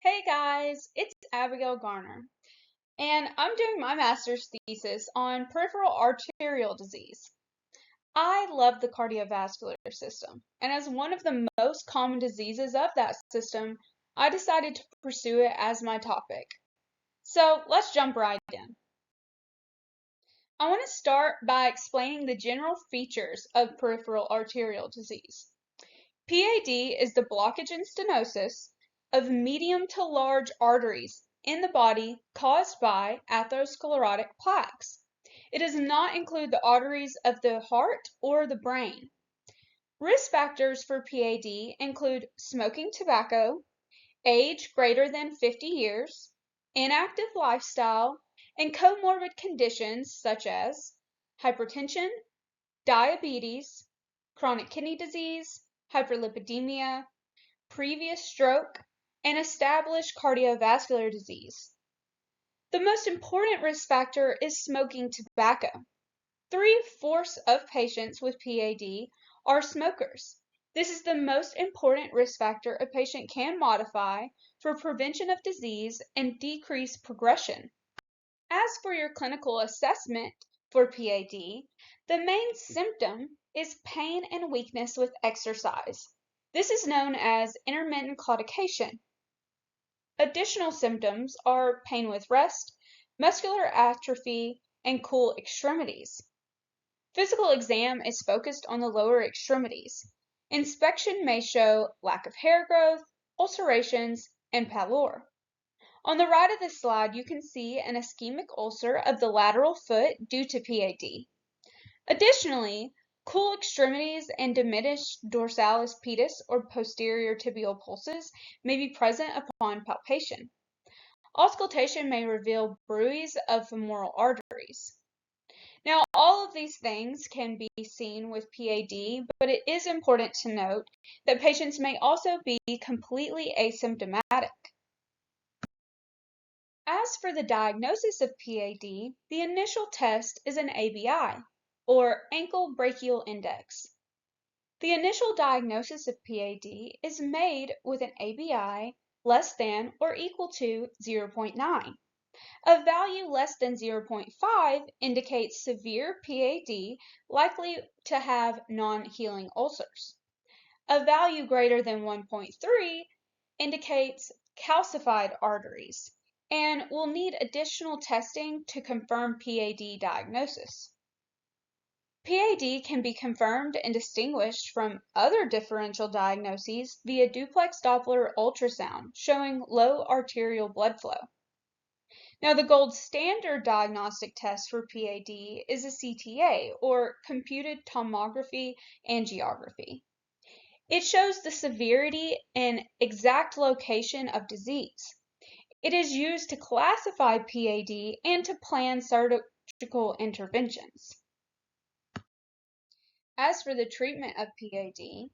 Hey guys, it's Abigail Garner, and I'm doing my master's thesis on peripheral arterial disease. I love the cardiovascular system, and as one of the most common diseases of that system, I decided to pursue it as my topic. So let's jump right in. I want to start by explaining the general features of peripheral arterial disease. PAD is the blockage and stenosis of medium to large arteries in the body caused by atherosclerotic plaques. It does not include the arteries of the heart or the brain. Risk factors for PAD include smoking tobacco, age greater than 50 years, inactive lifestyle, and comorbid conditions such as hypertension, diabetes, chronic kidney disease, hyperlipidemia, previous stroke, and established cardiovascular disease. The most important risk factor is smoking tobacco. 3/4 of patients with PAD are smokers. This is the most important risk factor a patient can modify for prevention of disease and decrease progression. As for your clinical assessment for PAD, the main symptom is pain and weakness with exercise. This is known as intermittent claudication. Additional symptoms are pain with rest, muscular atrophy, and cool extremities. Physical exam is focused on the lower extremities. Inspection may show lack of hair growth, ulcerations, and pallor. On the right of the slide, you can see an ischemic ulcer of the lateral foot due to PAD. Additionally, cool extremities and diminished dorsalis pedis or posterior tibial pulses may be present upon palpation. Auscultation may reveal bruise of femoral arteries. Now, all of these things can be seen with PAD, but it is important to note that patients may also be completely asymptomatic. As for the diagnosis of PAD, the initial test is an ABI, or ankle brachial index. The initial diagnosis of PAD is made with an ABI less than or equal to 0.9. A value less than 0.5 indicates severe PAD likely to have non-healing ulcers. A value greater than 1.3 indicates calcified arteries and will need additional testing to confirm PAD diagnosis. PAD can be confirmed and distinguished from other differential diagnoses via duplex Doppler ultrasound showing low arterial blood flow. Now, the gold standard diagnostic test for PAD is a CTA, or computed tomography angiography. It shows the severity and exact location of disease. It is used to classify PAD and to plan surgical interventions. As for the treatment of PAD,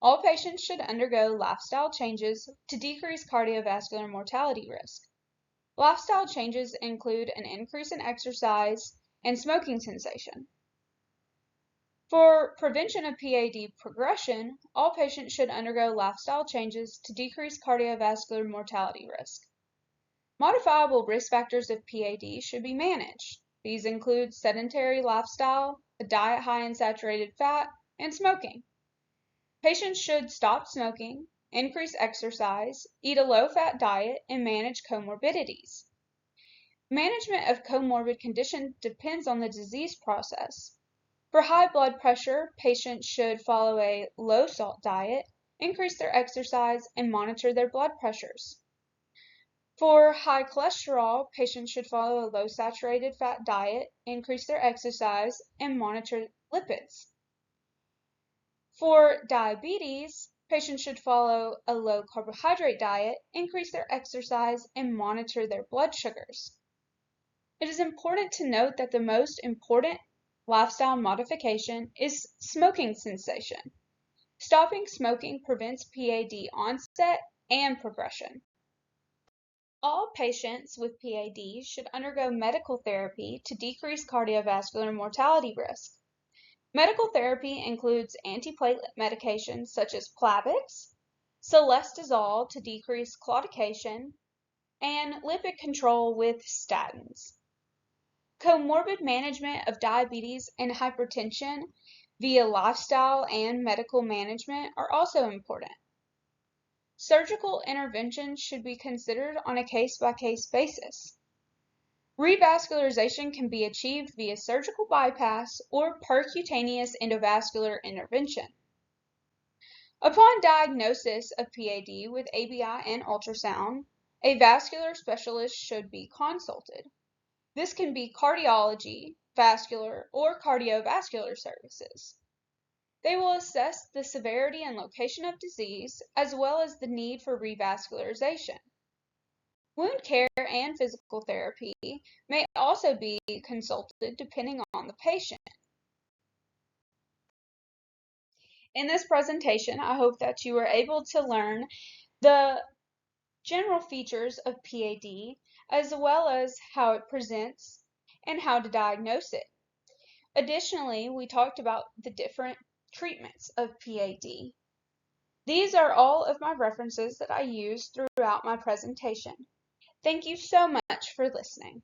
all patients should undergo lifestyle changes to decrease cardiovascular mortality risk. Lifestyle changes include an increase in exercise and smoking cessation. For prevention of PAD progression, all patients should undergo lifestyle changes to decrease cardiovascular mortality risk. Modifiable risk factors of PAD should be managed. These include sedentary lifestyle, a diet high in saturated fat, and smoking. Patients should stop smoking, increase exercise, eat a low-fat diet, and manage comorbidities. Management of comorbid condition depends on the disease process. For high blood pressure, patients should follow a low-salt diet, increase their exercise, and monitor their blood pressures. For high cholesterol, patients should follow a low saturated fat diet, increase their exercise, and monitor lipids. For diabetes, patients should follow a low carbohydrate diet, increase their exercise, and monitor their blood sugars. It is important to note that the most important lifestyle modification is smoking cessation. Stopping smoking prevents PAD onset and progression. All patients with PAD should undergo medical therapy to decrease cardiovascular mortality risk. Medical therapy includes antiplatelet medications such as Plavix, Celestazole to decrease claudication, and lipid control with statins. Comorbid management of diabetes and hypertension via lifestyle and medical management are also important. Surgical intervention should be considered on a case-by-case basis. Revascularization can be achieved via surgical bypass or percutaneous endovascular intervention. Upon diagnosis of PAD with ABI and ultrasound, a vascular specialist should be consulted. This can be cardiology, vascular, or cardiovascular services. They will assess the severity and location of disease, as well as the need for revascularization. Wound care and physical therapy may also be consulted depending on the patient. In this presentation, I hope that you were able to learn the general features of PAD, as well as how it presents and how to diagnose it. Additionally, we talked about the different treatments of PAD. These are all of my references that I used throughout my presentation. Thank you so much for listening.